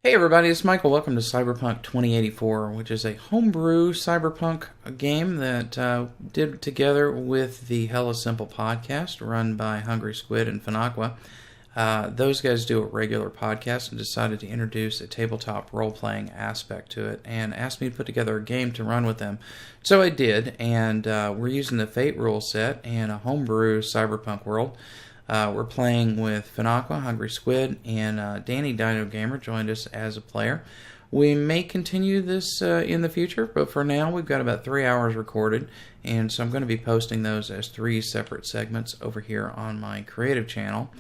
Hey everybody, it's Michael. Welcome to Cyberpunk 2084, which is a homebrew cyberpunk game that did together with the Hella Simple podcast run by Hungry Squid and Fenaqua. Those guys do a regular podcast and decided to introduce a tabletop role-playing aspect to it and asked me to put together a game to run with them. So I did, and we're using the Fate rule set in a homebrew cyberpunk world. We're playing with Fenaqua, Hungry Squid, and Danny Dino Gamer joined us as a player. We may continue this in the future, but for now we've got about 3 hours recorded, and so I'm going to be posting those as 3 separate segments over here on my creative channel,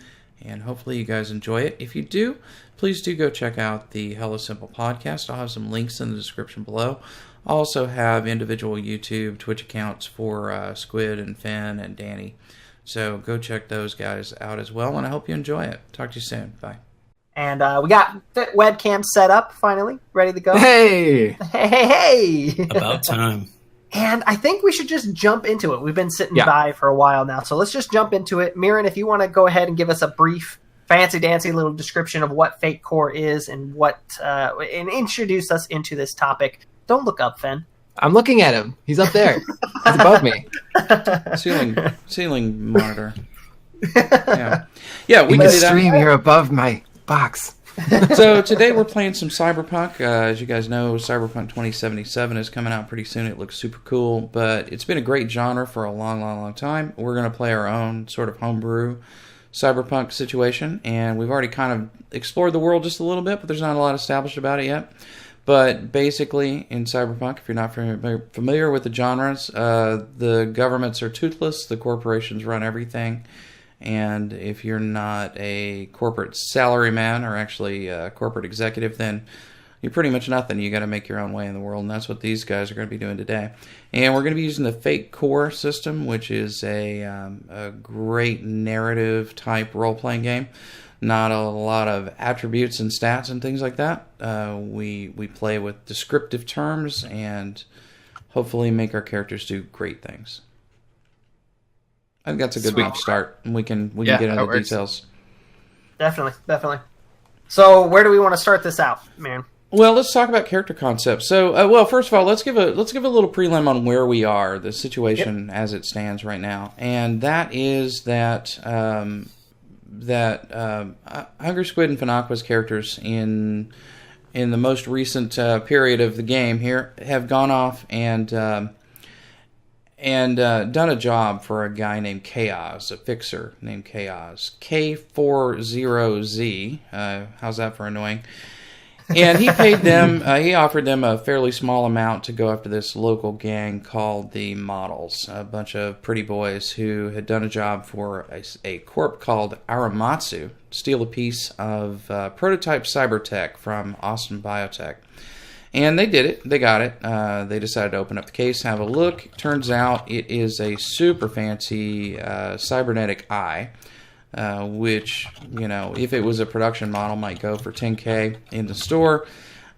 and hopefully you guys enjoy it. If you do, please do go check out the Hella Simple podcast. I'll have some links in the description below. I'll also have individual YouTube, Twitch accounts for Squid and Fen and Danny. So go check those guys out as well, and I hope you enjoy it. Talk to you soon. Bye. And we got webcam set up, finally, ready to go. Hey! Hey! About time. And I think we should just jump into it. We've been sitting by for a while now, so let's just jump into it. Mirren, if you want to go ahead and give us a brief, fancy-dancy little description of what Fate Core is and and introduce us into this topic. Don't look up, Fen. I'm looking at him. He's up there. He's above me. Ceiling monitor. Yeah. We can do that. Stream, you're above my box. So today we're playing some Cyberpunk. As you guys know, Cyberpunk 2077 is coming out pretty soon. It looks super cool, but it's been a great genre for a long time. We're going to play our own sort of homebrew Cyberpunk situation, and we've already kind of explored the world just a little bit, but there's not a lot established about it yet. But basically, in Cyberpunk, if you're not familiar with the genres, the governments are toothless, the corporations run everything, and if you're not a corporate salaryman, or actually a corporate executive, then you're pretty much nothing. You got to make your own way in the world, and that's what these guys are going to be doing today. And we're going to be using the Fate Core system, which is a great narrative-type role-playing game. Not a lot of attributes and stats and things like that. We play with descriptive terms and hopefully make our characters do great things. I think that's a good enough start, and we can get into the details. Definitely. So where do we want to start this out, man? Well, let's talk about character concepts. So, first of all, let's give a little prelim on where we are, the situation as it stands right now, and that is that. Hungry Squid and Fenaqua's characters in the most recent period of the game here have gone off and done a job for a guy named Chaos, a fixer named Chaos, K40Z. How's that for annoying? And he paid them. He offered them a fairly small amount to go after this local gang called the Models, a bunch of pretty boys who had done a job for a corp called Aramatsu, steal a piece of prototype cybertech from Austin Biotech. And they did it. They got it. They decided to open up the case, have a look. Turns out it is a super fancy cybernetic eye. Which, if it was a production model, might go for $10K in the store.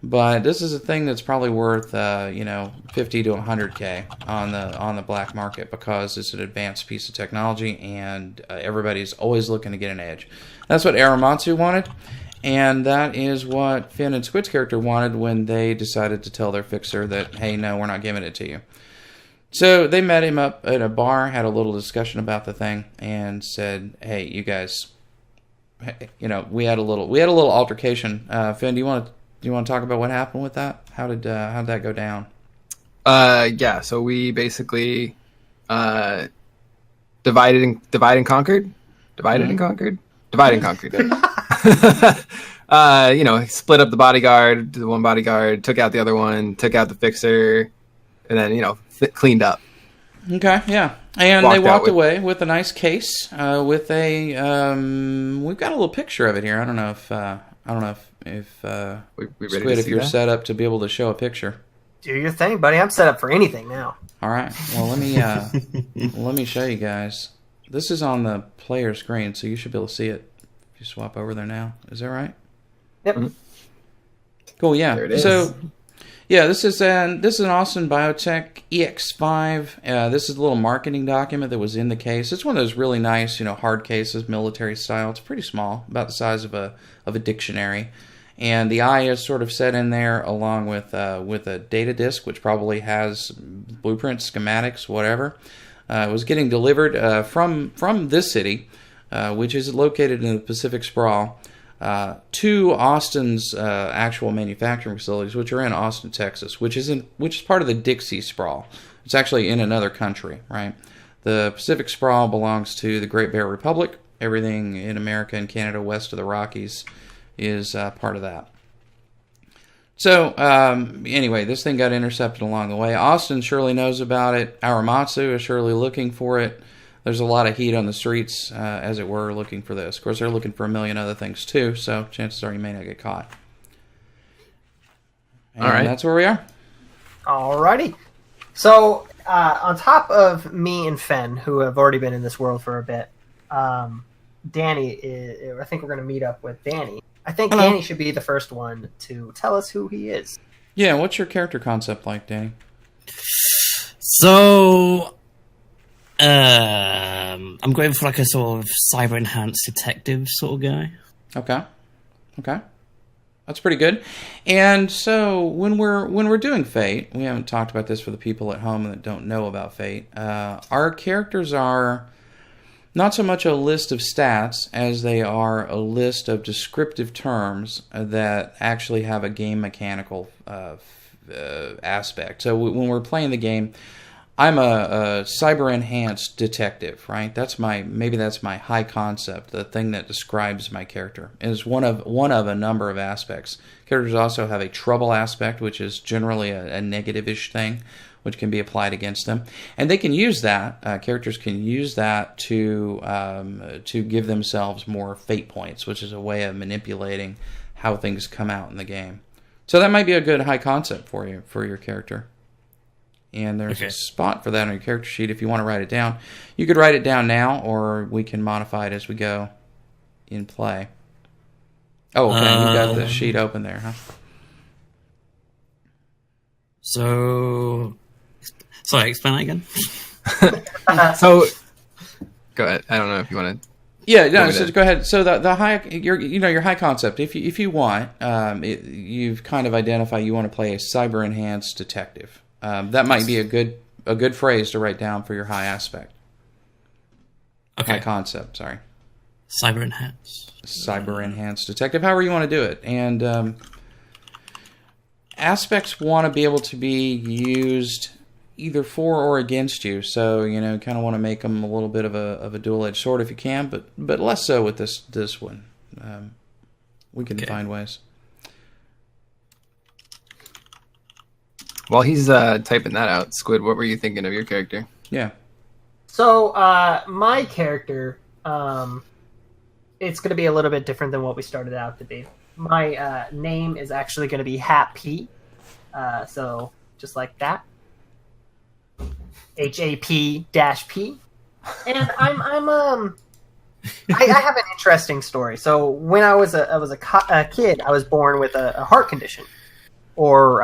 But this is a thing that's probably worth, $50 to $100K on the black market because it's an advanced piece of technology and everybody's always looking to get an edge. That's what Aramatsu wanted, and that is what Finn and Squid's character wanted when they decided to tell their fixer that, hey, no, we're not giving it to you. So they met him up at a bar, had a little discussion about the thing, and said, "Hey, you guys, we had a little altercation. Finn, do you want to talk about what happened with that? How did that go down?" So we basically divided and conquered. Divide and conquered. Split up the bodyguard. The one bodyguard took out the other one, took out the fixer, and then cleaned up. Okay, yeah, and they walked away with a nice case with a. We've got a little picture of it here. I don't know if Squid, if you're set up to be able to show a picture. Do your thing, buddy. I'm set up for anything now. All right. Well, let me show you guys. This is on the player screen, so you should be able to see it. If you swap over there now, is that right? Yep. Mm-hmm. Cool. Yeah. There it is. So. Yeah, this is an Austin Biotech EX5. This is a little marketing document that was in the case. It's one of those really nice, hard cases, military style. It's pretty small, about the size of a dictionary. And the eye is sort of set in there along with a data disk, which probably has blueprints, schematics, whatever. It was getting delivered from this city, which is located in the Pacific Sprawl, to Austin's actual manufacturing facilities, which are in Austin, Texas, which is part of the Dixie Sprawl. It's actually in another country, right? The Pacific Sprawl belongs to the Great Bear Republic. Everything in America and Canada west of the Rockies is part of that. So, anyway, this thing got intercepted along the way. Austin surely knows about it. Aramatsu is surely looking for it. There's a lot of heat on the streets, as it were, looking for this. Of course, they're looking for a million other things, too, so chances are you may not get caught. And all right. That's where we are. Alrighty. So, on top of me and Fen, who have already been in this world for a bit, Danny, I think we're going to meet up with Danny. I think Hello. Danny should be the first one to tell us who he is. Yeah, what's your character concept like, Danny? So, I'm going for like a sort of cyber-enhanced detective sort of guy. Okay. That's pretty good. And so when we're doing Fate, we haven't talked about this for the people at home that don't know about Fate. Our characters are not so much a list of stats as they are a list of descriptive terms that actually have a game mechanical aspect. So when we're playing the game, I'm a cyber-enhanced detective, right? Maybe that's my high concept. The thing that describes my character is one of a number of aspects. Characters also have a trouble aspect, which is generally a negative-ish thing, which can be applied against them, and they can use that. Characters can use that to give themselves more fate points, which is a way of manipulating how things come out in the game. So that might be a good high concept for your character. And there's a spot for that on your character sheet if you want to write it down. You could write it down now, or we can modify it as we go in play. Oh, okay. You got the sheet open there, huh? So, sorry, explain that again. So, go ahead. I don't know if you want to. Yeah, no. So go ahead. So the high, your high concept. If you want, you've kind of identified you want to play a cyber enhanced detective. That might be a good phrase to write down for your high aspect. Okay. High concept. Sorry. Cyber enhanced detective. However you want to do it, and aspects want to be able to be used either for or against you. So kind of want to make them a little bit of a dual-edged sword if you can, but less so with this one. We can find ways. While he's typing that out, Squid, what were you thinking of your character? Yeah. So, my character, it's going to be a little bit different than what we started out to be. My name is actually going to be Happy. So, just like that. HAP-P. And I have an interesting story. So, when I was a kid, I was born with a heart condition. Or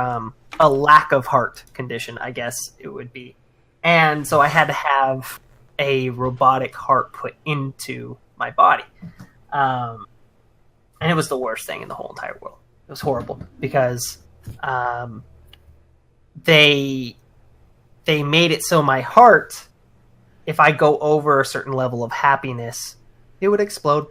a lack of heart condition, I guess it would be. And so I had to have a robotic heart put into my body. And it was the worst thing in the whole entire world. It was horrible because they made it so my heart, if I go over a certain level of happiness, it would explode.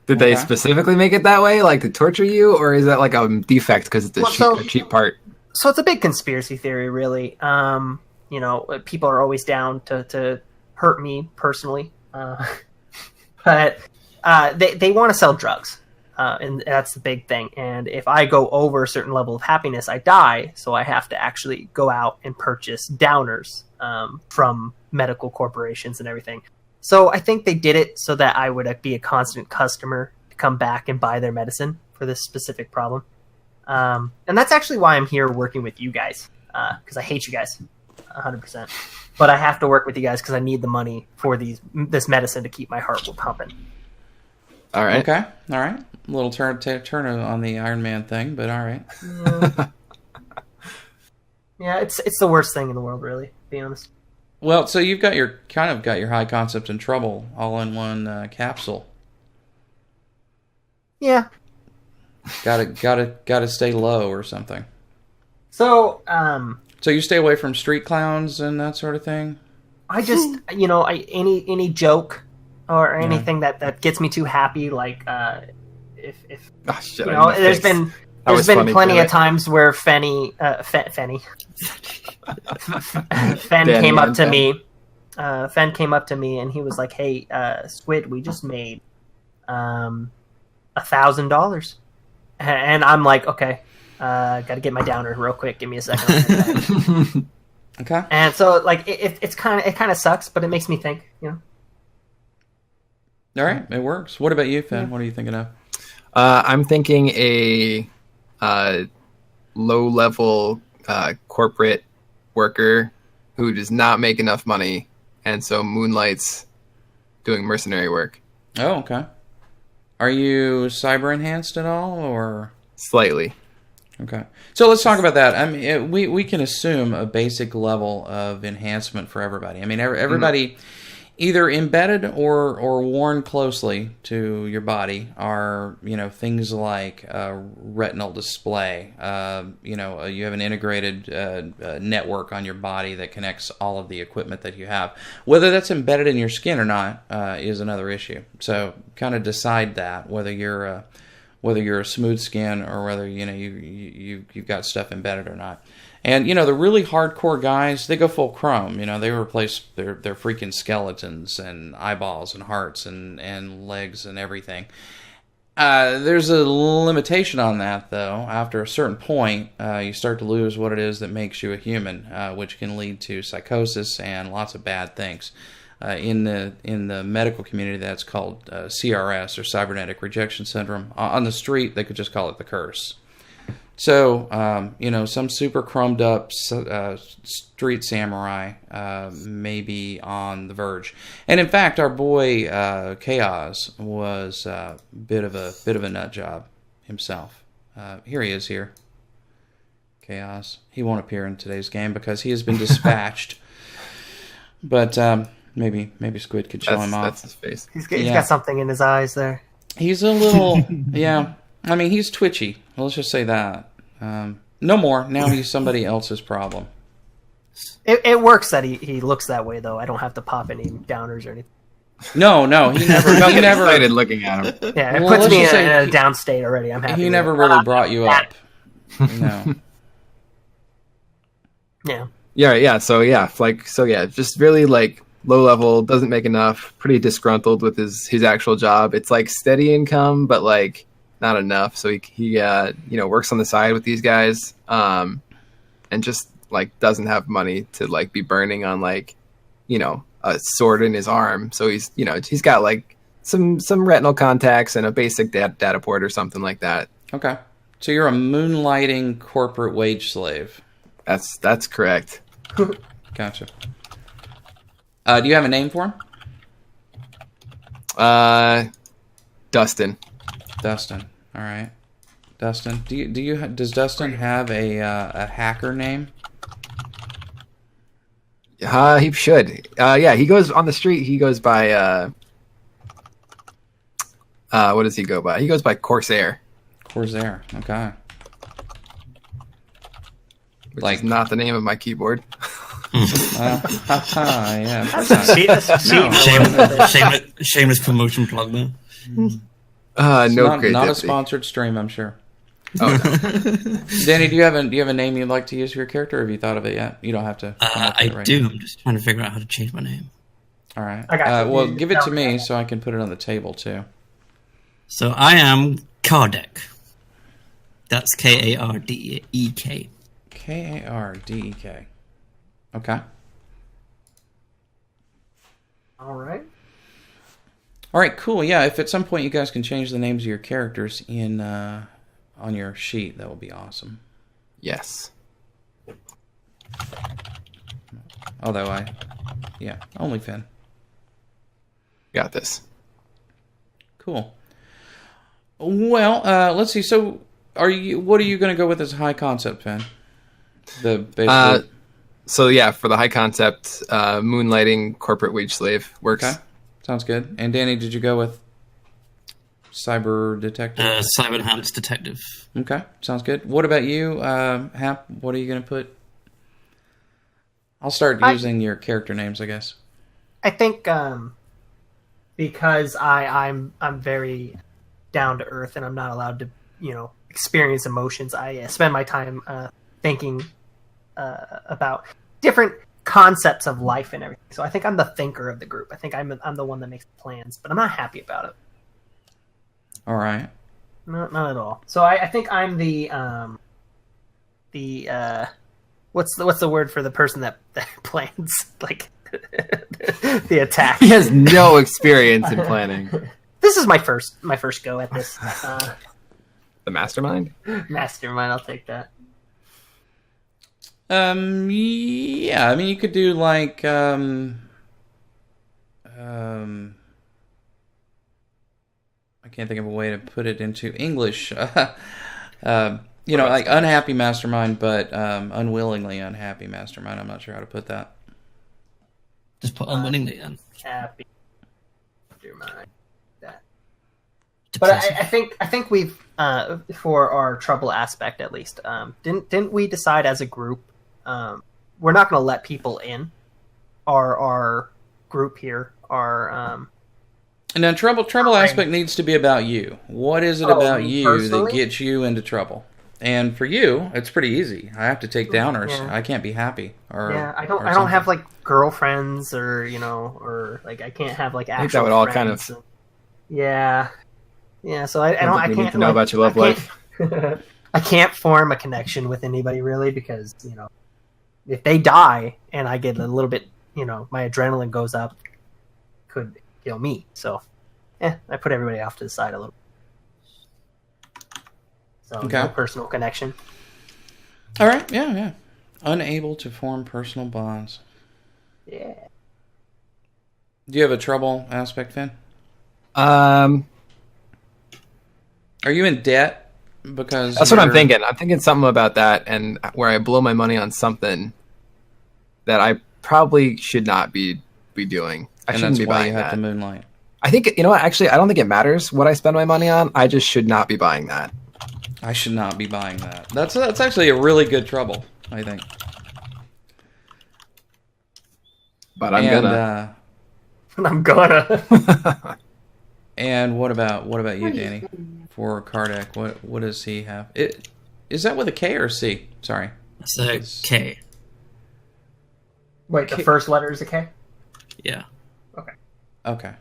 Did they specifically make it that way, like to torture you, or is that like a defect because it's a cheap part? So it's a big conspiracy theory, really. People are always down to hurt me personally, but they want to sell drugs, and that's the big thing. And if I go over a certain level of happiness, I die. So I have to actually go out and purchase downers from medical corporations and everything. So I think they did it so that I would be a constant customer to come back and buy their medicine for this specific problem. And that's actually why I'm here working with you guys, because I hate you guys 100%. But I have to work with you guys because I need the money for this medicine to keep my heart pumping. All right. Okay. All right. A little turn on the Iron Man thing, but all right. Yeah, it's the worst thing in the world, really, to be honest. Well, so you've got your high concept and trouble all in one capsule. Yeah. Gotta stay low or something. So, So you stay away from street clowns and that sort of thing? I just, any joke or anything that gets me too happy, like, if Oh, shit, there's been plenty of times where Fenny Fen came up to me. Fen came up to me and he was like, "Hey, Squid, we just made $1,000," and I'm like, "Okay, got to get my downer real quick. Give me a second." Okay. And so, like, it kind of sucks, but it makes me think, All right, it works. What about you, Finn? Yeah. What are you thinking of? I'm thinking a low-level corporate worker who does not make enough money, and so moonlights doing mercenary work. Oh, okay. Are you cyber enhanced at all, or Slightly. okay? So let's talk about that. I mean, we can assume a basic level of enhancement for everybody. I mean, everybody either embedded or worn closely to your body are things like retinal display. You have an integrated network on your body that connects all of the equipment that you have. Whether that's embedded in your skin or not is another issue. So kind of decide that whether you're a smooth skin or whether you've got stuff embedded or not. And the really hardcore guys, they go full chrome. They replace their freaking skeletons and eyeballs and hearts and legs and everything. There's a limitation on that, though. After a certain point, you start to lose what it is that makes you a human, which can lead to psychosis and lots of bad things. In the medical community, that's called CRS, or cybernetic rejection syndrome. On the street, they could just call it the curse. So, some super chromed up street samurai may be on the verge. And in fact, our boy Chaos was a bit of a nut job himself. Here he is here. Chaos. He won't appear in today's game because he has been dispatched. But maybe Squid could show him off. That's his face. he's got something in his eyes there. He's a little, yeah. I mean, he's twitchy. Let's just say that. No more. Now he's somebody else's problem. It works that he looks that way, though. I don't have to pop any downers or anything. No, he never. He never. Excited looking at him. Yeah, it Well, puts let's me just in say a down state already. I'm happy. He with never it. really brought you up. No. Yeah. Yeah. So just really like low level, doesn't make enough, pretty disgruntled with his actual job. It's like steady income, but like not enough. So he works on the side with these guys, and just like doesn't have money to like be burning on like, a sword in his arm. So he's got like some retinal contacts and a basic data port or something like that. Okay. So you're a moonlighting corporate wage slave. That's correct. Gotcha. Do you have a name for him? Dustin. Dustin. All right. Dustin. Does Dustin have a hacker name? He should. He goes on the street. He goes by. What does he go by? He goes by Corsair. Corsair. Okay. Which is not the name of my keyboard. Yeah. That's cheating. Shameless promotion plug there. Not a sponsored stream, I'm sure. Oh, no. Danny, do you have a name you'd like to use for your character, or have you thought of it yet? You don't have to. I do. I'm just trying to figure out how to change my name. All right. I got you. Well, give it to me so I can put it on the table too. So I am Kardec. That's Kardek. Kardek. Okay. All right. All right. Cool. Yeah. If at some point you guys can change the names of your characters in on your sheet, that would be awesome. Yes. Although only Finn. Got this. Cool. Well, let's see. So, what are you going to go with as a high concept, Finn? So yeah, for the high concept, moonlighting corporate wage slave works. Okay. Sounds good. And Danny, did you go with cyber detective? Cyber enhanced detective. Okay, sounds good. What about you, Hap? What are you going to put? I'll start using your character names, I guess. I think because I'm very down to earth and I'm not allowed to, experience emotions. I spend my time thinking about different concepts of life and everything. So I think I'm the thinker of the group. I think I'm the one that makes plans, but I'm not happy about it. All right. Not at all. So I think I'm the what's the word for the person that plans like the attack? He has no experience in planning. This is my first go at this. The mastermind? Mastermind, I'll take that. Yeah, I mean, you could do like, I can't think of a way to put it into English. Like unhappy mastermind, but unwillingly unhappy mastermind. I'm not sure how to put that. Just put unwillingly in. Happy mastermind. That. But I think we've for our trouble aspect at least. Didn't we decide as a group? We're not going to let people in. Our group here. And then trouble aspect needs to be about you. What is it about you personally? That gets you into trouble? And for you, it's pretty easy. I have to take downers. Yeah. I can't be happy. I don't have like girlfriends or like I can't have like actual. I think that would all kind of. Yeah. So I can't need to know about your love life. I can't form a connection with anybody really because if they die and I get a little bit my adrenaline goes up, could kill me. So I put everybody off to the side a little. So no personal connection. All right, yeah. Unable to form personal bonds. Yeah. Do you have a trouble aspect, Finn? Are you in debt? Because that's what I'm thinking. I'm thinking something about that, and where I blow my money on something that I probably should not be doing. I shouldn't be buying that. Have to moonlight. I think actually, I don't think it matters what I spend my money on. I just should not be buying that. I should not be buying that. That's actually a really good trouble, I think. But I'm gonna. I'm gonna. And what about you, Danny? For Kardec, what does he have? Is that with a K or a C? Sorry. It's a K. Wait, the first letter is a K? Yeah. Okay.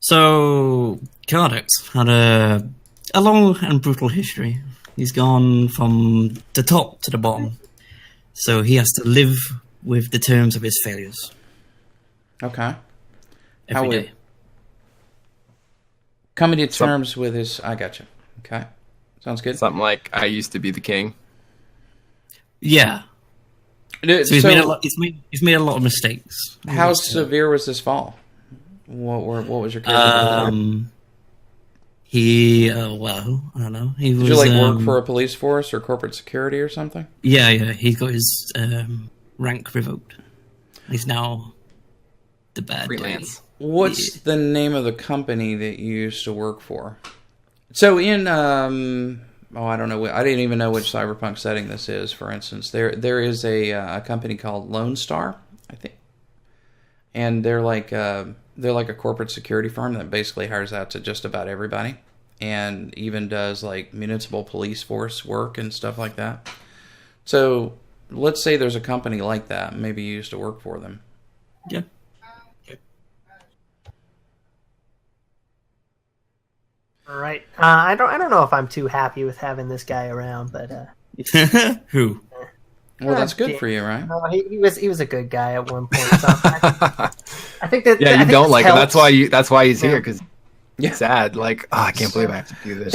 So, Kardec's had a long and brutal history. He's gone from the top to the bottom. So he has to live with the terms of his failures. Okay. Every day. Coming to terms with his... I gotcha. Okay. Sounds good. Something like, I used to be the king. Yeah. So he's made a lot of mistakes. How severe was this fall? What was your character? He, I don't know. Did you work for a police force or corporate security or something? Yeah. He got his rank revoked. He's now the bad freelance. Day. What's the name of the company that you used to work for? So in I don't know. I didn't even know which Cyberpunk setting this is. For instance, there is a company called Lone Star, I think, and they're like a corporate security firm that basically hires out to just about everybody, and even does like municipal police force work and stuff like that. So let's say there's a company like that. Maybe you used to work for them. Yeah. All right. I don't know if I'm too happy with having this guy around, but who? Well, that's good for you, right? No, he was a good guy at one point. So I think that you don't like him. That's why he's here because he's sad. Like, I can't believe I have to do this.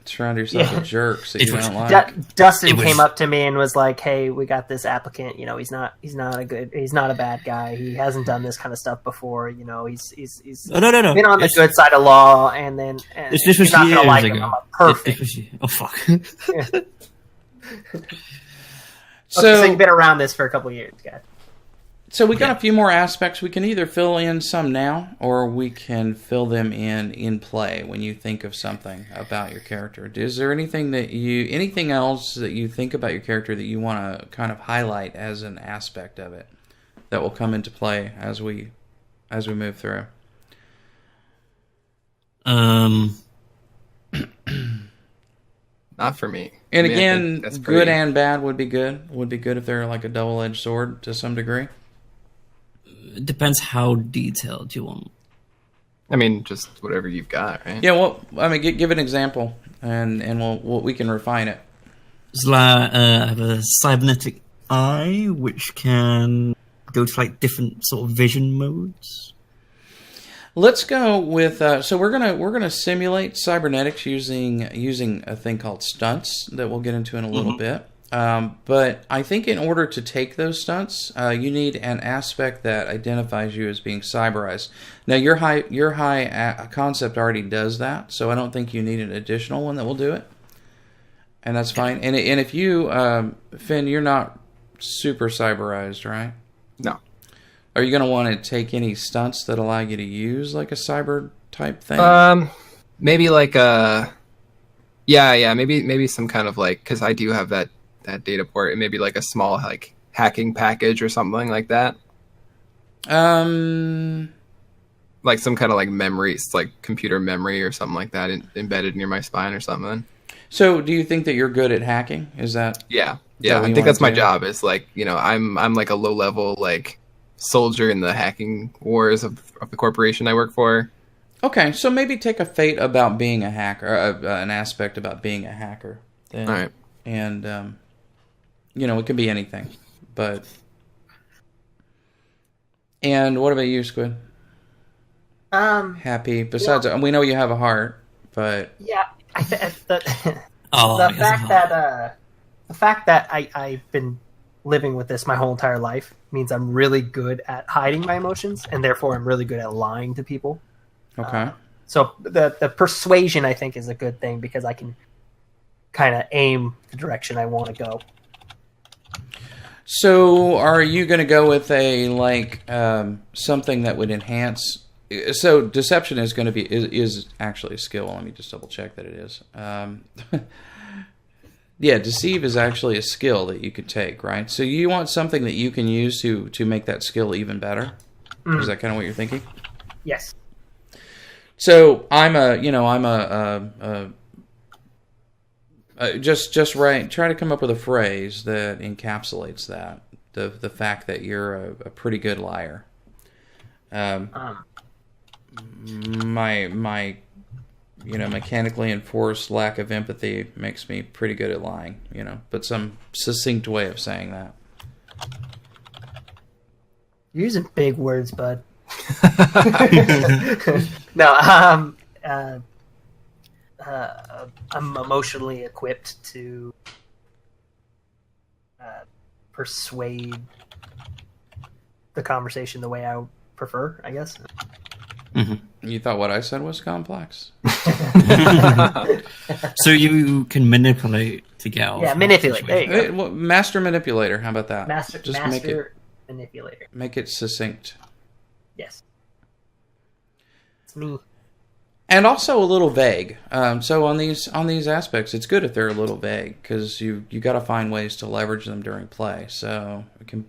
Surround yourself with jerks that you don't like. Dustin came up to me and was like, "Hey, we got this applicant. He's not a bad guy. He hasn't done this kind of stuff bore. He's no. been on the good side of law, and then this was not years gonna like ago. him. I'm like, perfect. Oh fuck. So you've been around this for a couple of years, guys. So we got a few more aspects. We can either fill in some now, or we can fill them in play when you think of something about your character. Is there anything else that you think about your character that you want to kind of highlight as an aspect of it that will come into play as we move through? Not for me. And again, good and bad would be good. Would be good if they're like a double-edged sword to some degree. It depends how detailed you want. I mean, just whatever you've got, right? Yeah, well, I mean, give an example, and we can refine it. So, I have a cybernetic eye, which can go to like different sort of vision modes. Let's go with so we're gonna simulate cybernetics using a thing called stunts that we'll get into in a little bit. But I think in order to take those stunts, you need an aspect that identifies you as being cyberized. Now your high concept already does that, so I don't think you need an additional one that will do it, and that's fine. And if you Finn, you're not super cyberized, right? No. Are you going to want to take any stunts that allow you to use like a cyber type thing? Maybe like maybe some kind of like, because I do have that data port, and maybe like a small like hacking package or something like that. Like some kind of like memory, it's like computer memory or something like that embedded near my spine or something. So, do you think that you're good at hacking? Is that? Yeah. I think that's my job. Is like, I'm like a low level like soldier in the hacking wars of the corporation I work for. Okay, so maybe take a fate about being a hacker, an aspect about being a hacker. Then. All right. And, it can be anything. But... And what about you, Squid? Happy. Besides, we know you have a heart, but... Yeah, the fact that I've been living with this my whole entire life means I'm really good at hiding my emotions, and therefore I'm really good at lying to people. Okay. So the persuasion, I think, is a good thing because I can kind of aim the direction I want to go. So are you going to go with a something that would enhance? So deception is going to be is actually a skill. Let me just double check that it is. Yeah, deceive is actually a skill that you could take, right? So you want something that you can use to make that skill even better? Mm. Is that kind of what you're thinking? Yes. So just right. Try to come up with a phrase that encapsulates that the fact that you're a pretty good liar. My mechanically enforced lack of empathy makes me pretty good at lying, but some succinct way of saying that. You're using big words, bud. No, I'm emotionally equipped to persuade the conversation the way I prefer, I guess. Mm-hmm. You thought what I said was complex? So you can manipulate to get out. Yeah, manipulate. There you go. Master manipulator. How about that? Master manipulator. Make it succinct. Yes. It's me. And also a little vague. So on these aspects, it's good if they're a little vague because you got to find ways to leverage them during play. So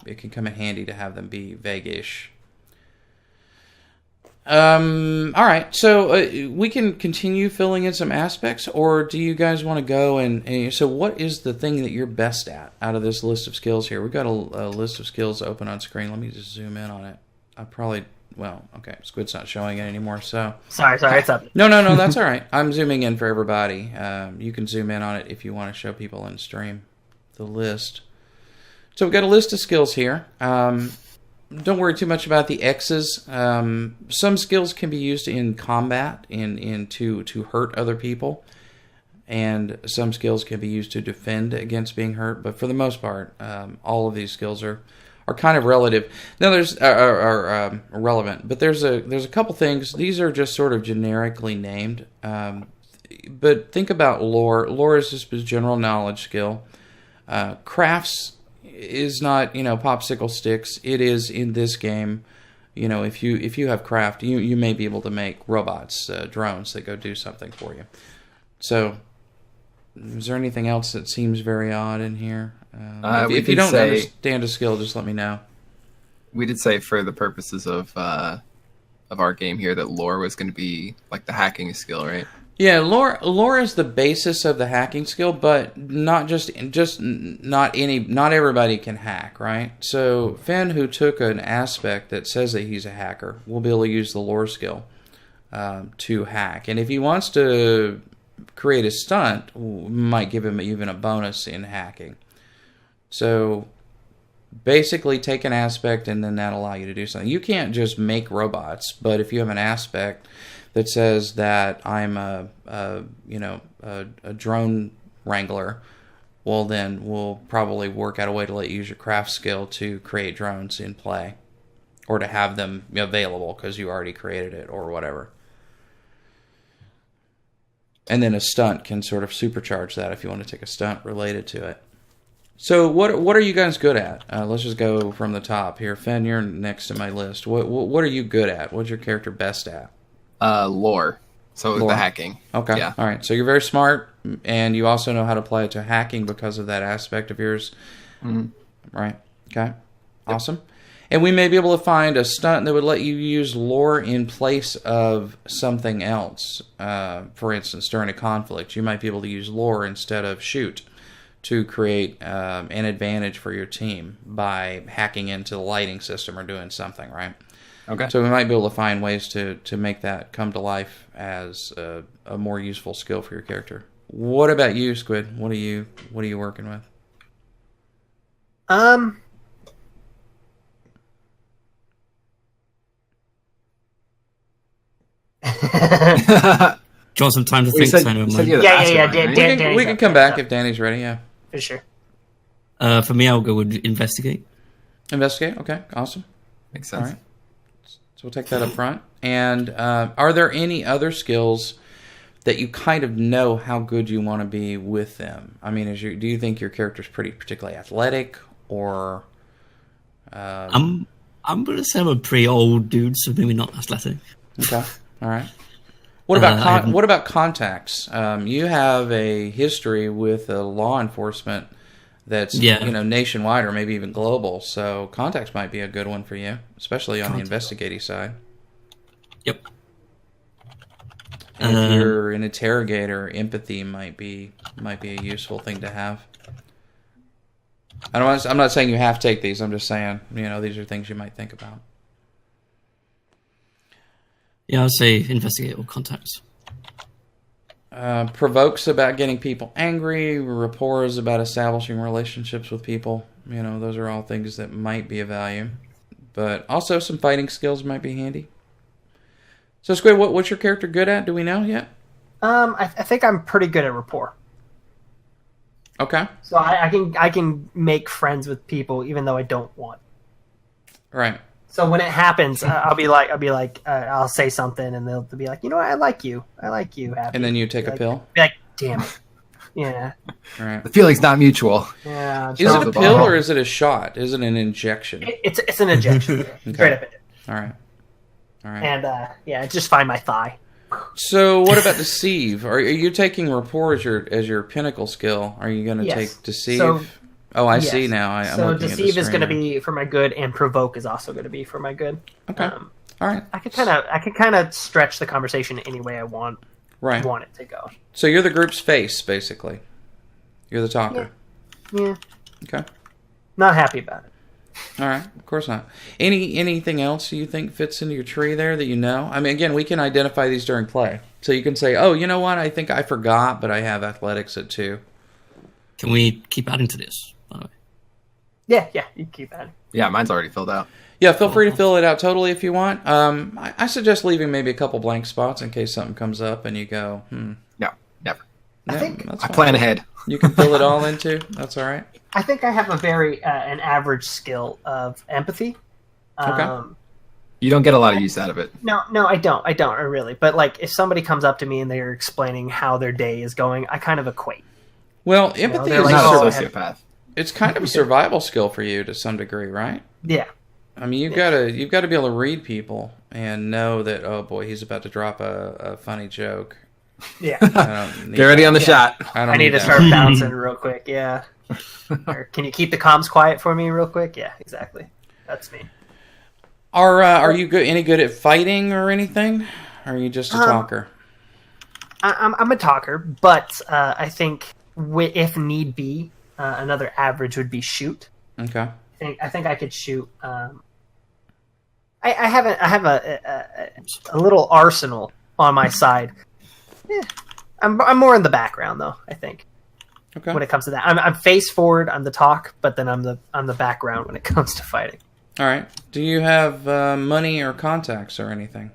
it can come in handy to have them be vague-ish. All right, so we can continue filling in some aspects, or do you guys want to go and so what is the thing that you're best at out of this list of skills here? We've got a list of skills open on screen. Let me just zoom in on it. Okay, Squid's not showing it anymore, so... Sorry, it's up. No, that's all right. I'm zooming in for everybody. You can zoom in on it if you want to show people in stream the list. So we've got a list of skills here. Don't worry too much about the X's. Some skills can be used in combat, to hurt other people, and some skills can be used to defend against being hurt. But for the most part, all of these skills are kind of relative. Now there's are relevant, but there's a couple things. These are just sort of generically named. But think about lore. Lore is just a general knowledge skill. Crafts. is not, popsicle sticks. It is in this game. If you have craft, you may be able to make robots, drones that go do something for you. So, is there anything else that seems very odd in here? If you don't understand a skill, just let me know. We did say for the purposes of our game here that lore was going to be like the hacking skill, right? Yeah, lore is the basis of the hacking skill, but not not everybody can hack, right? So Fen, who took an aspect that says that he's a hacker, will be able to use the lore skill to hack. And if he wants to create a stunt, we might give him even a bonus in hacking. So basically take an aspect and then that'll allow you to do something. You can't just make robots, but if you have an aspect that says that I'm a drone wrangler, well then we'll probably work out a way to let you use your craft skill to create drones in play, or to have them available because you already created it or whatever. And then a stunt can sort of supercharge that if you want to take a stunt related to it. So what are you guys good at? Let's just go from the top here. Fen, you're next to my list. What are you good at? What's your character best at? Lore. So Lore. The hacking. Okay. Yeah. All right. So you're very smart, and you also know how to apply it to hacking because of that aspect of yours. Mm-hmm. Right. Okay. Awesome. And we may be able to find a stunt that would let you use lore in place of something else. For instance, during a conflict, you might be able to use lore instead of shoot to create an advantage for your team by hacking into the lighting system or doing something, right? Okay. So we might be able to find ways to make that come to life as a more useful skill for your character. What about you, Squid? What are you working with? Do you want some time to think? Yeah. We can come back if Danny's ready. Yeah, for sure. For me, I'll go with investigate. Investigate. Okay, awesome. Makes sense. All right. So we'll take that up front. And are there any other skills that you kind of know how good you want to be with them? I mean, do you think your character's particularly athletic, or? I'm gonna say I'm a pretty old dude, so maybe not athletic. Okay. All right. What about contacts? You have a history with law enforcement that's nationwide or maybe even global. So contacts might be a good one for you, especially on the investigating side. Yep. And if you're an interrogator, empathy might be a useful thing to have. I'm not saying you have to take these. I'm just saying these are things you might think about. Yeah, I'll say investigate or contacts. Provokes about getting people angry. Rapport is about establishing relationships with people. Those are all things that might be of value. But also some fighting skills might be handy. So Squid, what's your character good at? Do we know yet? I think I'm pretty good at rapport. Okay. So I can make friends with people even though I don't want. Right. So when it happens, I'll say something, and they'll be like, I like you, Happy. And then you take a pill. Be like, damn it, yeah. Right. The feeling's not mutual. Yeah. Is it a pill or is it a shot? Is it an injection? It's an injection. Okay. Straight up it. All right. And just find my thigh. So what about deceive? Are you taking rapport as your pinnacle skill? Are you going to take deceive? I see now. I'm deceive is going to be for my good, and provoke is also going to be for my good. Okay. All right. I could kind of stretch the conversation any way I want. Right. Want it to go. So you're the group's face, basically. You're the talker. Yeah. Okay. Not happy about it. All right. Of course not. Anything else you think fits into your tree there that you know? I mean, again, we can identify these during play. So you can say, oh, you know what? I think I forgot, but I have athletics at 2. Can we keep adding to this, by the way? Yeah, you can keep adding. Yeah, mine's already filled out. Yeah, feel free to fill it out totally if you want. I suggest leaving maybe a couple blank spots in case something comes up and you go, No, never. I plan ahead. You can fill it all in too. That's all right. I think I have a very an average skill of empathy. Okay. You don't get a lot of use out of it. No, I don't really. But like, if somebody comes up to me and they're explaining how their day is going, I kind of equate. Well, empathy they're is like, Not oh, a sociopath. It's kind of a survival skill for you to some degree, right? Yeah. I mean, you've got to be able to read people and know that, oh boy, he's about to drop a funny joke. Yeah. Get ready on the shot. I need to start bouncing real quick. Yeah. Or can you keep the comms quiet for me real quick? Yeah, exactly. That's me. Are you any good at fighting or anything? Or are you just a talker? I'm a talker, but I think if need be, another average would be shoot. Okay. I think I could shoot. I have a little arsenal on my side. Yeah. I'm more in the background though, I think. Okay. When it comes to that, I'm face forward. I'm the talk, but then I'm the background when it comes to fighting. All right. Do you have money or contacts or anything?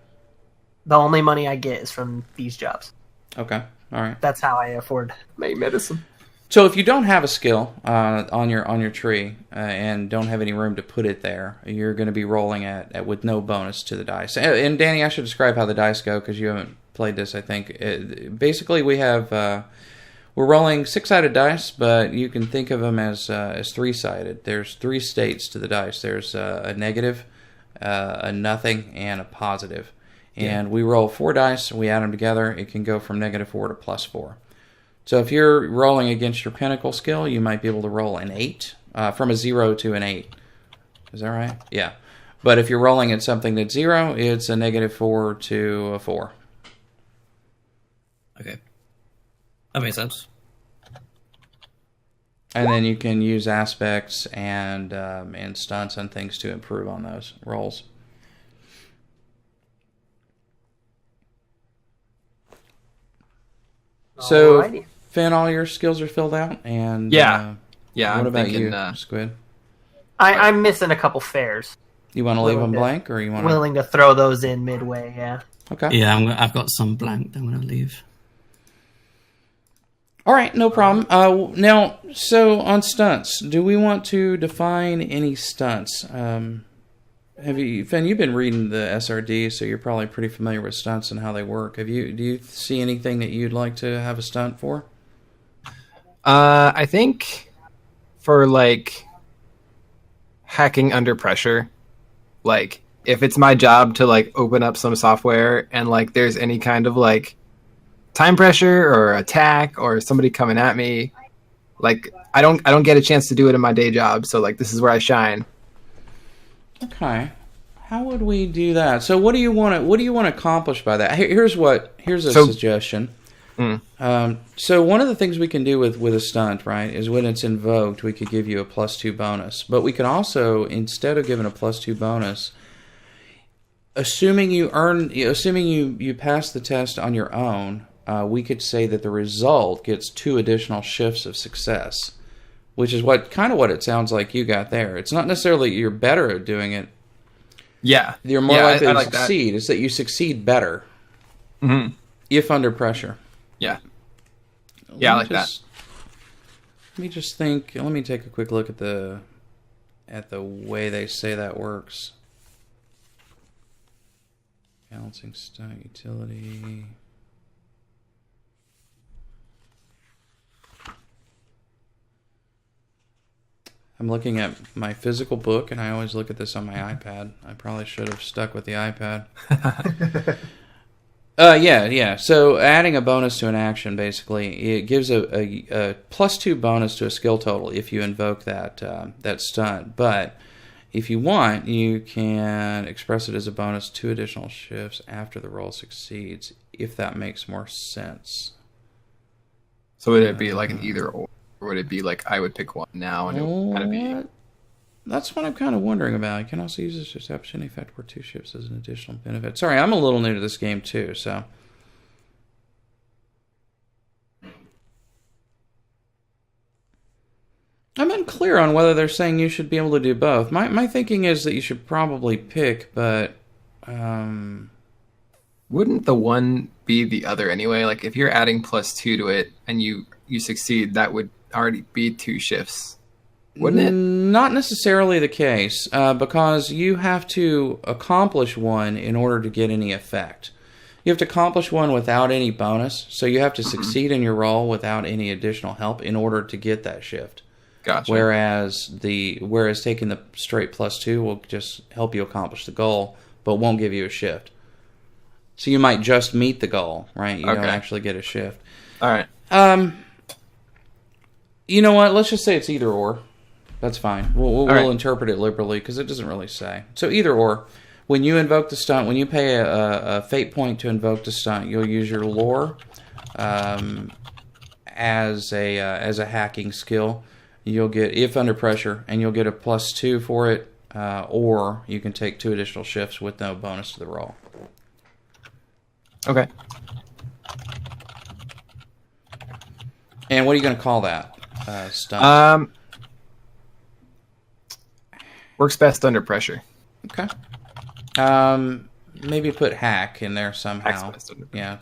The only money I get is from these jobs. Okay. All right. That's how I afford my medicine. So if you don't have a skill on your tree and don't have any room to put it there, you're going to be rolling at with no bonus to the dice. And Danny, I should describe how the dice go because you haven't played this. I think basically we have we're rolling 6-sided dice, but you can think of them as 3-sided. There's 3 states to the dice. There's a negative, a nothing, and a positive. And we roll 4 dice, and we add them together. It can go from -4 to +4. So if you're rolling against your pinnacle skill, you might be able to roll an 8, from a 0 to an 8. Is that right? Yeah. But if you're rolling at something that's 0, it's a -4 to a 4. Okay. That makes sense. And then you can use aspects and stunts and things to improve on those rolls. So, Alrighty. Finn, all your skills are filled out, and Yeah, what I'm about thinking, you, Squid? I'm missing a couple fares. You want to leave them willing to- blank, or you want to? Willing to throw those in midway. Yeah. Okay. Yeah, I've got some blank. I'm going to leave. All right, no problem. Now, so on stunts, do we want to define any stunts? Have you, Finn? You've been reading the SRD, so you're probably pretty familiar with stunts and how they work. Do you see anything that you'd like to have a stunt for? I think for like hacking under pressure, like if it's my job to like open up some software and like there's any kind of like time pressure or attack or somebody coming at me, like I don't get a chance to do it in my day job, so like this is where I shine. Okay. How would we do that? So what do you want to accomplish by that? Here's a suggestion. So one of the things we can do with a stunt, right, is when it's invoked, we could give you a +2 bonus. But we can also, instead of giving a +2 bonus, assuming you pass the test on your own, we could say that the result gets 2 additional shifts of success, which is what it sounds like you got there. It's not necessarily that you're better at doing it. Yeah. You're more likely to like succeed. It's that you succeed better if under pressure. Yeah. Yeah, I like that. Let me just think. Let me take a quick look at the way they say that works. Balancing stunt utility. I'm looking at my physical book, and I always look at this on my iPad. I probably should have stuck with the iPad. Yeah. So adding a bonus to an action, basically, it gives a +2 bonus to a skill total if you invoke that stunt. But if you want, you can express it as a bonus 2 additional shifts after the roll succeeds, if that makes more sense. So would it be like an either or would it be like I would pick one now and it would kind of be... That's what I'm kind of wondering about. You can also use this reception effect where 2 shifts as an additional benefit. Sorry, I'm a little new to this game too, so... I'm unclear on whether they're saying you should be able to do both. My thinking is that you should probably pick, but... Wouldn't the one be the other anyway? Like if you're adding +2 to it and you succeed, that would already be 2 shifts. Wouldn't it? Not necessarily the case, because you have to accomplish one in order to get any effect. You have to accomplish one without any bonus, so you have to succeed in your roll without any additional help in order to get that shift. Gotcha. Whereas taking the straight +2 will just help you accomplish the goal, but won't give you a shift. So you might just meet the goal, right? You don't actually get a shift. All right. You know what? Let's just say it's either or. That's fine. We'll interpret it liberally because it doesn't really say. So either or. When you invoke the stunt, when you pay a fate point to invoke the stunt, you'll use your lore as a hacking skill. You'll get if under pressure, and you'll get a +2 for it, or you can take 2 additional shifts with no bonus to the roll. Okay. And what are you going to call that stunt? Works best under pressure. Okay. Maybe put hack in there somehow. Yeah,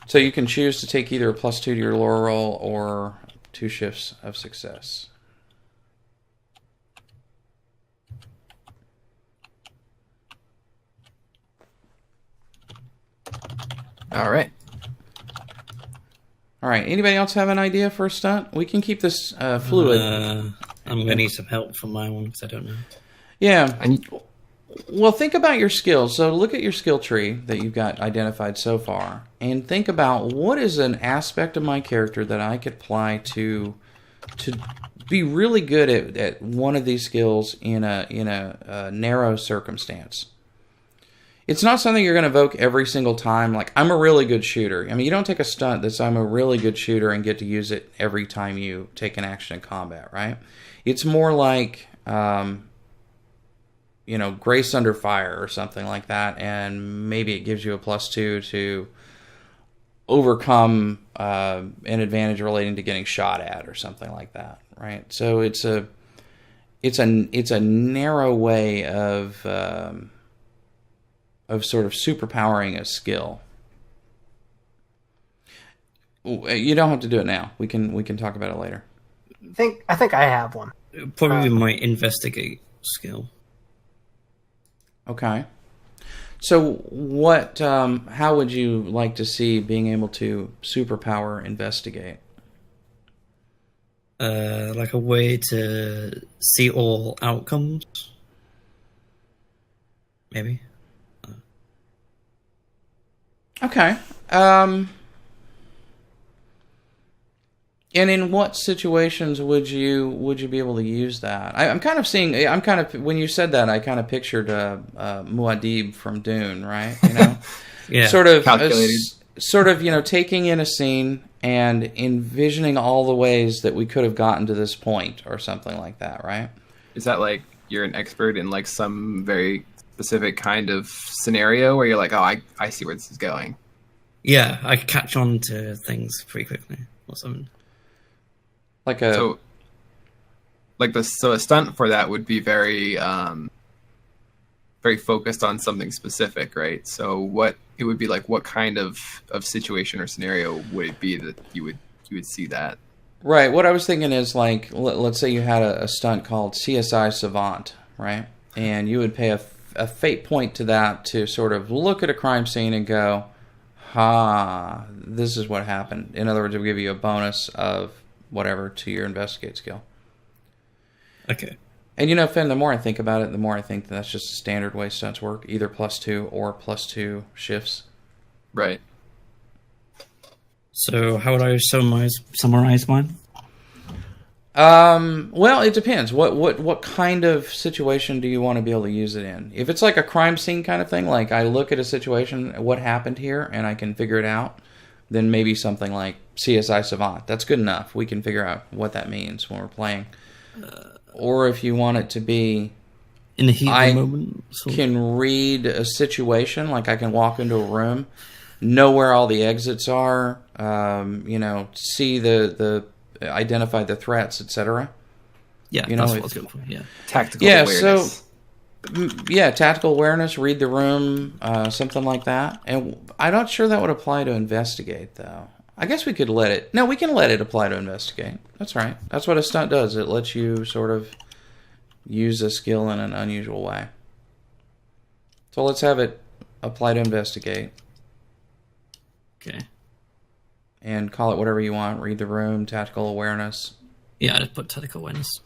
so you can choose to take either a +2 to your lore roll or 2 shifts of success. All right. All right. Anybody else have an idea for a stunt? We can keep this fluid. I'm going to need some help for my one because I don't know. Yeah. Well, think about your skills. So look at your skill tree that you've got identified so far, and think about what is an aspect of my character that I could apply to be really good at one of these skills in a narrow circumstance. It's not something you're going to evoke every single time. Like, I'm a really good shooter. I mean, you don't take a stunt that's I'm a really good shooter and get to use it every time you take an action in combat, right? It's more like, grace under fire or something like that, and maybe it gives you a +2 to overcome an advantage relating to getting shot at or something like that, right? So it's a narrow way of sort of superpowering a skill. You don't have to do it now. We can talk about it later. I think I have one. Probably my investigate skill. Okay. So what? How would you like to see being able to superpower investigate? Like a way to see all outcomes, maybe. Okay. And in what situations would you be able to use that? When you said that, I kind of pictured Muad'Dib from Dune, right? You know, Yeah. sort of Calculated. taking in a scene and envisioning all the ways that we could have gotten to this point, or something like that, right? Is that like you're an expert in like some very specific kind of scenario where you're like, oh, I see where this is going? Yeah, I could catch on to things pretty quickly or something. Like a So a stunt for that would be very very focused on something specific, right? So what it would be like, what kind of situation or scenario would it be that you would see that? Right. What I was thinking is, like, let's say you had a stunt called CSI Savant, right? And you would pay a fate point to that to sort of look at a crime scene and go, this is what happened. In other words, it would give you a bonus of whatever to your investigate skill. Okay. And Finn, the more I think about it, the more I think that's just a standard way stunts work, either +2 or +2 shifts. Right. So how would I summarize mine? Well, it depends. What kind of situation do you want to be able to use it in? If it's like a crime scene kind of thing, like I look at a situation, what happened here, and I can figure it out, then maybe something like CSI Savant. That's good enough. We can figure out what that means when we're playing. Or if you want it to be, in the heat of the moment, can read a situation, like I can walk into a room, know where all the exits are, see the identify the threats, etc. Yeah, that's what I was going for. Yeah, tactical awareness. Tactical awareness, read the room, something like that. And I'm not sure that would apply to investigate, though. I guess we could we can let it apply to investigate. That's right. That's what a stunt does. It lets you sort of use a skill in an unusual way. So let's have it apply to investigate. Okay. and call it whatever you want. Read the room, tactical awareness. Yeah, I just put tactical awareness.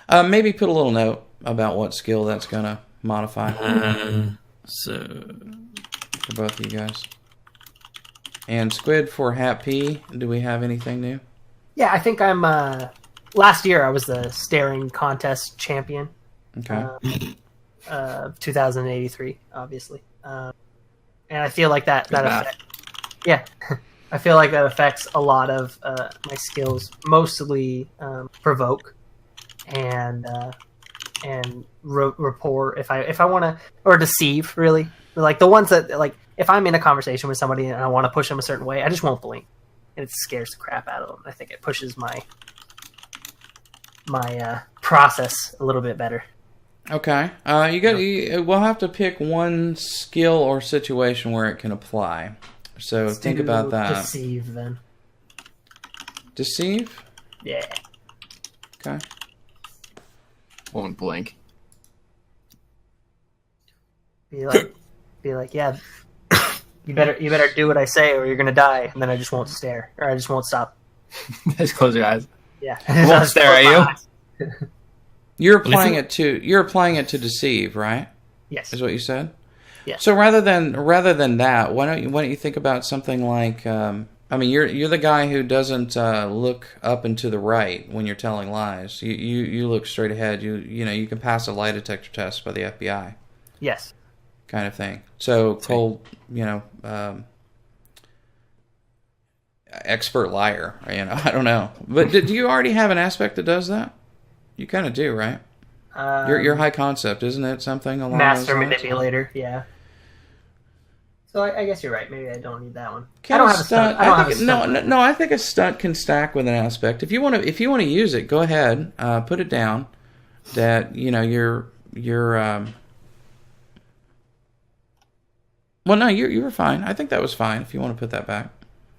Maybe put a little note about what skill that's going to modify. So for both of you guys. And Squid for Hat P, do we have anything new? Yeah, I think I'm... last year I was the staring contest champion. Okay. 2083, obviously. And I feel like that affects... Yeah. I feel like that affects a lot of my skills, mostly provoke and rapport. If I want to, or deceive, really, like the ones that, like, if I'm in a conversation with somebody and I want to push them a certain way, I just won't blink, and it scares the crap out of them. I think it pushes my process a little bit better. Okay. We'll have to pick one skill or situation where it can apply. So Let's think do about that. Deceive, then. Deceive? Yeah. Okay. Won't blink. Be like, yeah. You better do what I say, or you're gonna die. And then I just won't stare, or I just won't stop. Just close your eyes. Yeah. I won't stare at you. You're applying it to deceive, right? Yes. Is what you said? Yeah. So rather than that, why don't you think about something like you're the guy who doesn't look up and to the right when you're telling lies. You look straight ahead. You can pass a lie detector test by the FBI. Yes. Kind of thing. So cold, expert liar. I don't know. But do you already have an aspect that does that? You kind of do, right? Your high concept, isn't it? Something along master those lines? manipulator. Yeah. So I guess you're right. Maybe I don't need that one. I don't have a stunt. No. I think a stunt can stack with an aspect. If you want to use it, go ahead. Put it down. That you're. Well, no, you were fine. I think that was fine. If you want to put that back.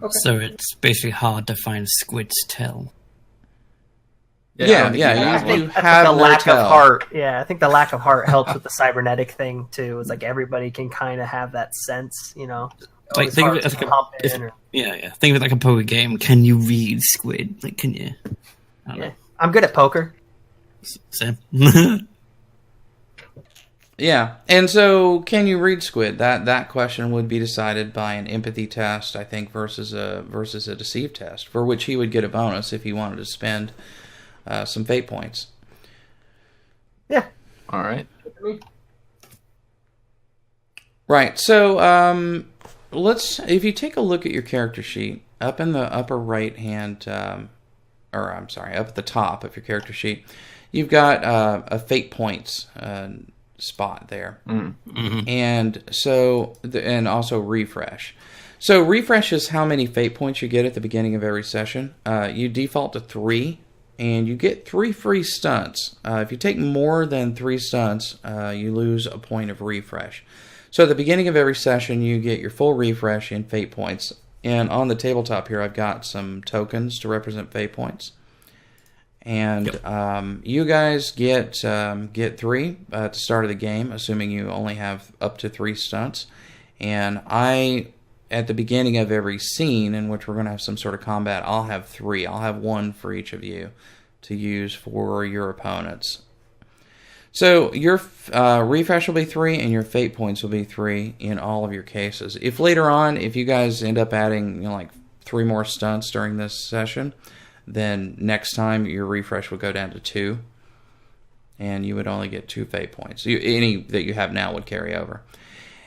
Okay. So it's basically hard to find Squid's tail. Yeah. I think You that's have the no lack tell. of heart. Yeah, I think the lack of heart helps with the cybernetic thing too. It's like everybody can kind of have that sense, Like think of it as like think of it like a poker game. Can you read Squid? Like, can you? I don't know. I'm good at poker. Same. Yeah, and so can you read Squid? That question would be decided by an empathy test, I think, versus a deceive test, for which he would get a bonus if he wanted to spend some fate points. Yeah. All right. Right. So if you take a look at your character sheet up in the upper right hand, up at the top of your character sheet, you've got a fate points spot there, and so and also refresh. So refresh is how many fate points you get at the beginning of every session. You default to 3. And you get 3 free stunts. If you take more than 3 stunts, you lose a point of refresh. So at the beginning of every session, you get your full refresh in fate points. And on the tabletop here, I've got some tokens to represent fate points. And you guys get 3 at the start of the game, assuming you only have up to 3 stunts. And at the beginning of every scene in which we're going to have some sort of combat, I'll have 3. I'll have 1 for each of you to use for your opponents. So your refresh will be 3, and your fate points will be 3 in all of your cases. If later on, if you guys end up adding like 3 more stunts during this session, then next time your refresh would go down to 2, and you would only get 2 fate points. Any that you have now would carry over.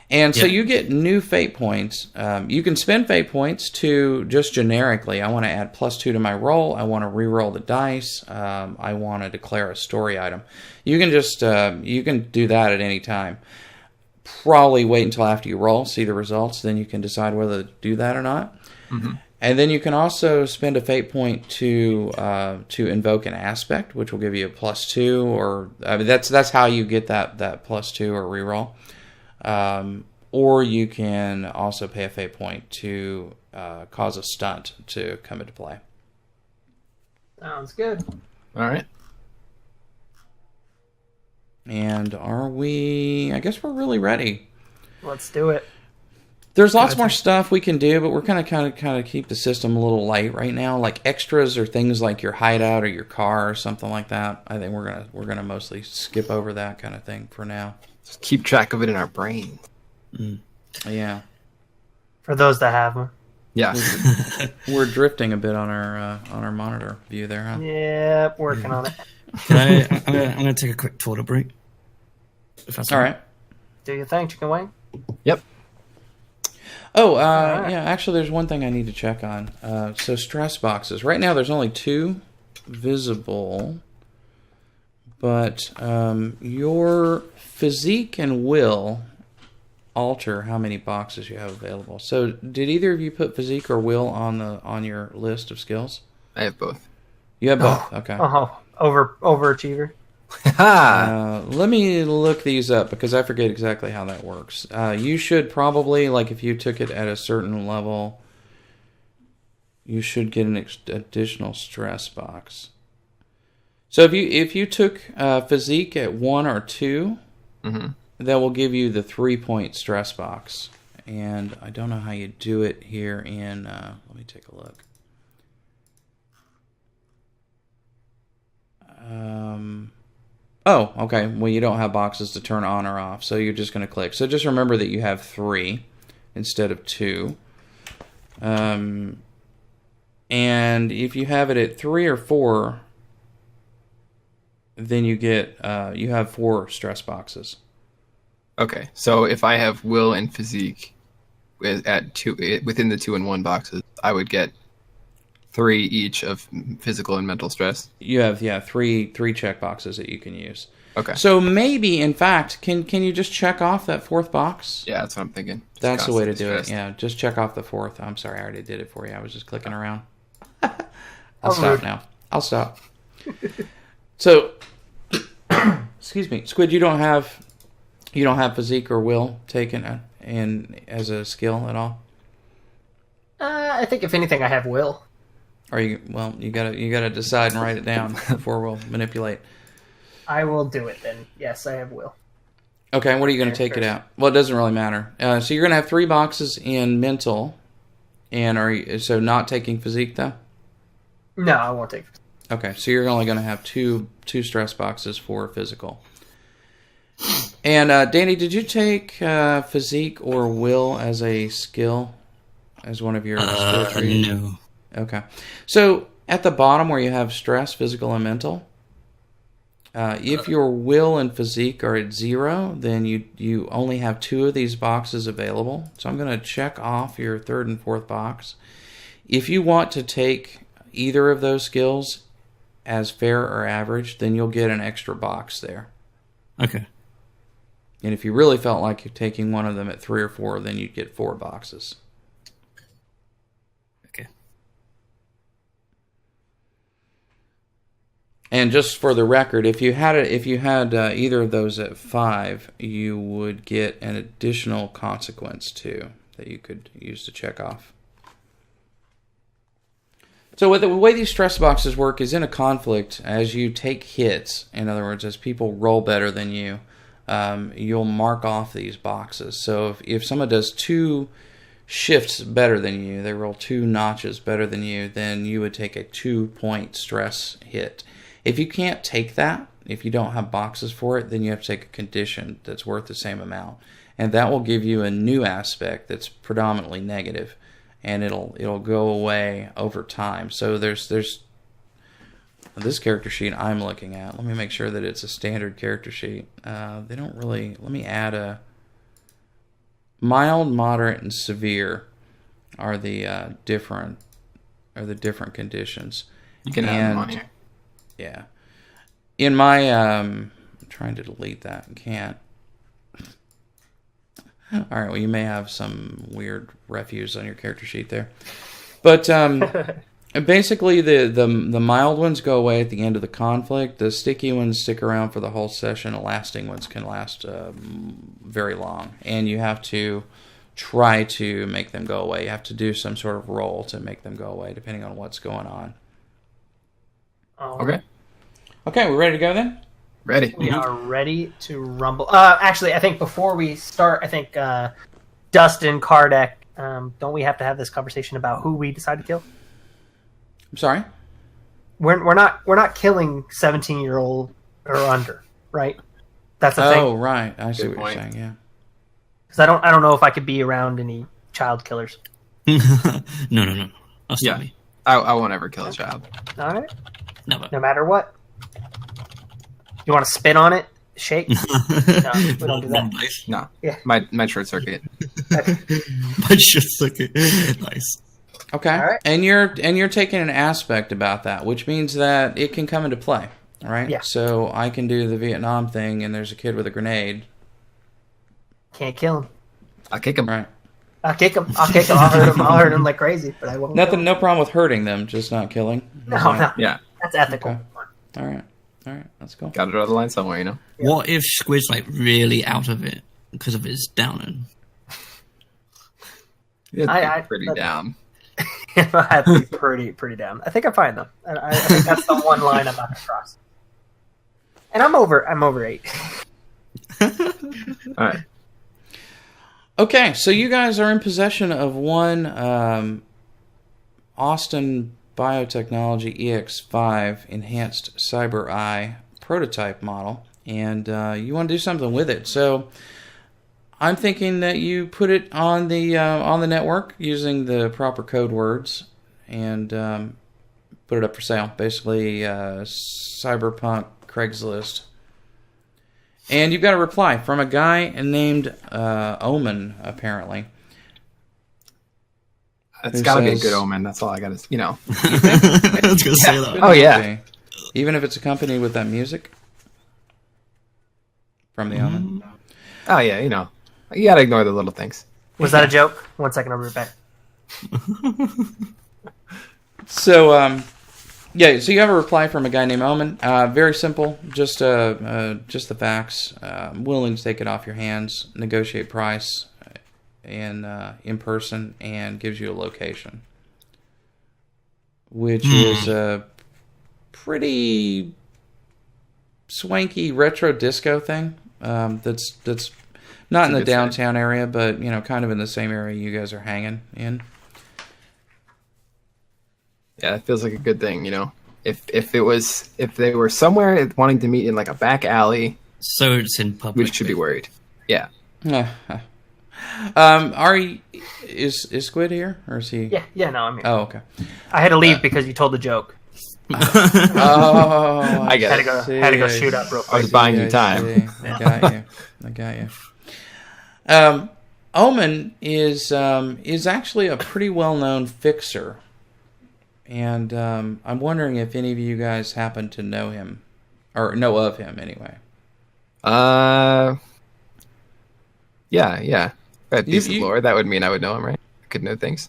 And so you get new fate points. You can spend fate points to just generically, I want to add +2 to my roll. I want to re-roll the dice. I want to declare a story item. You can just you can do that at any time. Probably wait until after you roll, see the results, then you can decide whether to do that or not. Mm-hmm. And then you can also spend a fate point to invoke an aspect, which will give you a +2, or that's how you get that +2 or re-roll. Or you can also pay a fate point to cause a stunt to come into play. Sounds good. All right. And are we... I guess we're really ready. Let's do it. There's lots more stuff we can do, but we're kind of keep the system a little light right now. Like extras or things like your hideout or your car or something like that. I think we're gonna mostly skip over that kind of thing for now. Just keep track of it in our brain. Yeah. For those that have them. Yeah. We're drifting a bit on our monitor view there, huh? Yep, working on it. I'm gonna take a quick toilet break. If that's All right. Do you think, Chicken Wing? Yep. Oh, yeah, actually there's one thing I need to check on. So stress boxes. Right now there's only 2 visible, but your physique and will alter how many boxes you have available. So did either of you put physique or will on your list of skills? I have both. You have both? Okay. Overachiever. Let me look these up because I forget exactly how that works. You should probably, like if you took it at a certain level, you should get an additional stress box. So if you took physique at 1 or 2, that will give you the 3-point stress box. And I don't know how you do it here in, let me take a look. Oh, okay. Well, you don't have boxes to turn on or off, so you're just going to click. So just remember that you have 3 instead of 2. And if you have it at 3 or 4, then you get you have 4 stress boxes. Okay, so if I have will and physique at 2 within the 2 and 1 boxes, I would get 3 each of physical and mental stress. You have 3 check boxes that you can use. Okay. So maybe, in fact, can you just check off that 4th box? Yeah, that's what I'm thinking. That's the way to do it. Yeah, just check off the 4th. I'm sorry, I already did it for you. I was just clicking around. I'll stop now. I'll stop. So, excuse me, Squid. You don't have physique or will taken in as a skill at all. I think if anything, I have will. Or you gotta decide and write it down before we'll manipulate. I will do it then. Yes, I have will. Okay, what are you going to take it out? Well, it doesn't really matter. So you're going to have 3 boxes in mental, and so not taking physique though? No, I won't take physique. Okay, so you're only going to have two stress boxes for physical. And Danny, did you take physique or will as a skill, as one of your skill trees? No. Okay, so at the bottom where you have stress, physical, and mental, if your will and physique are at 0, then you only have 2 of these boxes available. So I'm going to check off your 3rd and 4th box. If you want to take either of those skills as fair or average, then you'll get an extra box there. Okay. And if you really felt like you're taking one of them at 3 or 4, then you'd get 4 boxes. Okay. And just for the record, if you had either of those at 5, you would get an additional consequence too that you could use to check off. So the way these stress boxes work is in a conflict. As you take hits, in other words, as people roll better than you, you'll mark off these boxes. So if someone does 2 shifts better than you, they roll 2 notches better than you, then you would take a 2-point stress hit. If you can't take that, if you don't have boxes for it, then you have to take a condition that's worth the same amount. And that will give you a new aspect that's predominantly negative. And it'll go away over time. So there's this character sheet I'm looking at. Let me make sure that it's a standard character sheet. They don't really. Let me add a mild, moderate, and severe are the different conditions. You can add them on here. Yeah, in my I'm trying to delete that and can't. All right, well, you may have some weird refuse on your character sheet there. But basically, the mild ones go away at the end of the conflict. The sticky ones stick around for the whole session. The lasting ones can last very long. And you have to try to make them go away. You have to do some sort of roll to make them go away, depending on what's going on. Okay. Okay, we ready to go then? Ready. We are ready to rumble. Actually, I think before we start, I think Dustin, Kardec, don't we have to have this conversation about who we decide to kill? I'm sorry? We're not killing 17-year-old or under, right? That's the thing. Oh, right. I see Good what point. you're saying, yeah. Because I don't know if I could be around any child killers. No. That's Yeah. not me. I won't ever kill a child. All right. Never. No matter what. You want to spit on it? Shake? No, we don't do that. Nice. No. Yeah. My short circuit. My shit's okay. Nice. Okay. All right. And you're taking an aspect about that, which means that it can come into play, right? Yeah. So I can do the Vietnam thing, and there's a kid with a grenade, Can't kill him. I'll kick him. right? I'll kick him. I'll hurt him like crazy, but I won't. kill him. No problem with hurting them, just not killing. No. Yeah. That's ethical. Okay. All right, let's go. Got to draw the line somewhere, you know? What if Squid's like really out of it because of his downing? It's I- pretty I- down. I have to be pretty down. I think I'm fine though. I think that's the one line I'm not gonna cross. And I'm over 8. All right. Okay, so you guys are in possession of one Austin Biotechnology EX5 enhanced Cyber Eye prototype model, and you want to do something with it. So I'm thinking that you put it on the network using the proper code words and put it up for sale. Basically, Cyberpunk Craigslist. And you've got a reply from a guy named Omen, apparently. It's Who got to be a says- good omen. That's all I got to, you know. I was gonna say that. Oh, yeah. Even if it's accompanied with that music from the Omen. Oh, yeah, you know. You got to ignore the little things. Was that a joke? 1 second, I'll be right back. So, yeah, so you have a reply from a guy named Omen. Very simple, just the facts. Willing to take it off your hands, negotiate price, and in person, and gives you a location, which is a pretty swanky retro disco thing. That's not in the good downtown area, but kind of in the same area you guys are hanging in. Yeah, it feels like a good thing, you know. If they were somewhere wanting to meet in like a back alley, So it's in public. we should be worried. Yeah. Is Squid here, or is he? Yeah, no, I'm here. Oh, okay. I had to leave because you told the joke. Oh, I get it. Had to go shoot up real I quick. was buying you time. I got you. Omen is actually a pretty well-known fixer, and I'm wondering if any of you guys happen to know him, or know of him anyway. Yeah. That decent you- lore. That would mean I would know him, right? I could know things.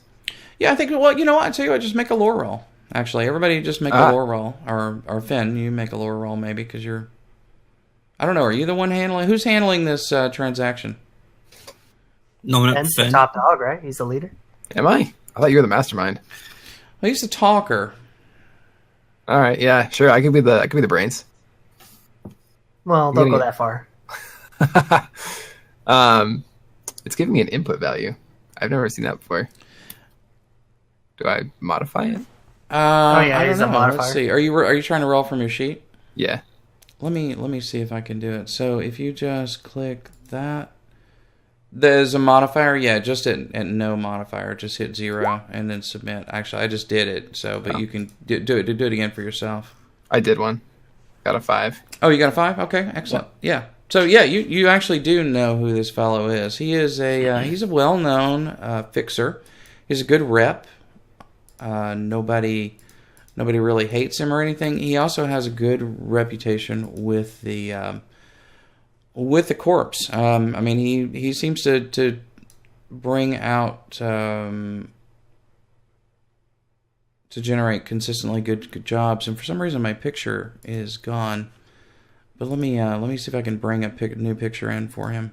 Yeah, I think. Well, you know what? I tell you what, just make a lore roll. Actually, everybody just make a lore roll, or Finn, you make a lore roll maybe because you're. I don't know. Are you the one handling? Who's handling this transaction? Nominate Ben's the Finn. top dog, right? He's the leader. Am I? I thought you were the mastermind. Well, he's the talker. All right, yeah, sure. I could be the brains. Well, don't go that far. It's giving me an input value. I've never seen that before. Do I modify it? Yeah, I he's don't a know. modifier. Let's see. Are you trying to roll from your sheet? Yeah. Let me see if I can do it. So if you just click that, there's a modifier. Yeah, just at no modifier. Just hit 0 and then submit. Actually, I just did it. So, but you can do it again for yourself. I did one. Got a 5. Oh, you got a 5? Okay, excellent. Yeah. So yeah, you actually do know who this fellow is. He is he's a well-known fixer. He's a good rep. Nobody really hates him or anything. He also has a good reputation with the corps. I mean, he seems to bring out to generate consistently good jobs. And for some reason, my picture is gone. But let me see if I can bring a new picture in for him.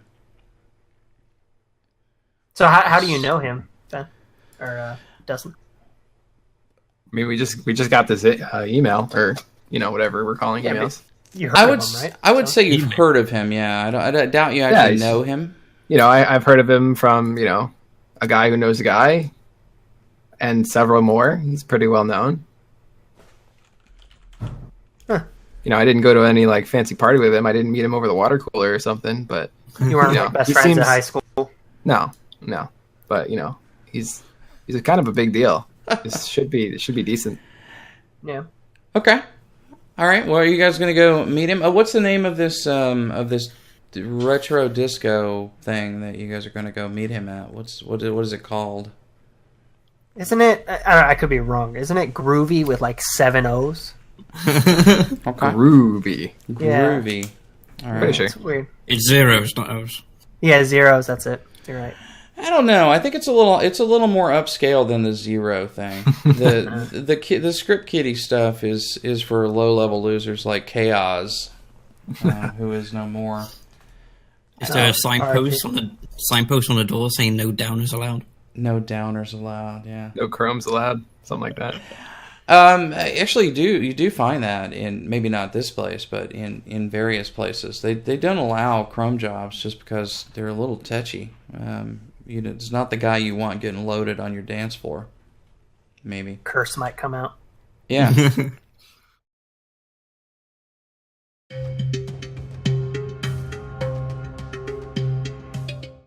So how do you know him, Ben? Or Dustin? I mean, we just got this email, or whatever we're calling emails. You heard of him, right? I would say you've heard of him. Yeah, I doubt you actually he's- know him. I've heard of him from a guy who knows a guy, and several more. He's pretty well known. Huh. I didn't go to any like fancy party with him. I didn't meet him over the water cooler or something. But You weren't like best friends in high school. No. But he's a kind of a big deal. This should be decent. Yeah. Okay. All right. Well, are you guys going to go meet him? What's the name of this retro disco thing that you guys are going to go meet him at? What is it called? Isn't it? I could be wrong. Isn't it groovy with like 7 O's? Okay. Groovy. Groovy. All right. Pretty sure. It's weird. It's zeros, not O's. Yeah, zeros. That's it. You're right. I don't know. I think it's a little more upscale than the zero thing. The script kiddie stuff is for low level losers like Chaos, who is no more. Is there a signpost on the door saying no downers allowed? No downers allowed. Yeah. No chromes allowed. Something like that. Actually, you do find that in maybe not this place, but in various places. They don't allow chrome jobs just because they're a little touchy. It's not the guy you want getting loaded on your dance floor. Maybe Curse might come out. Yeah.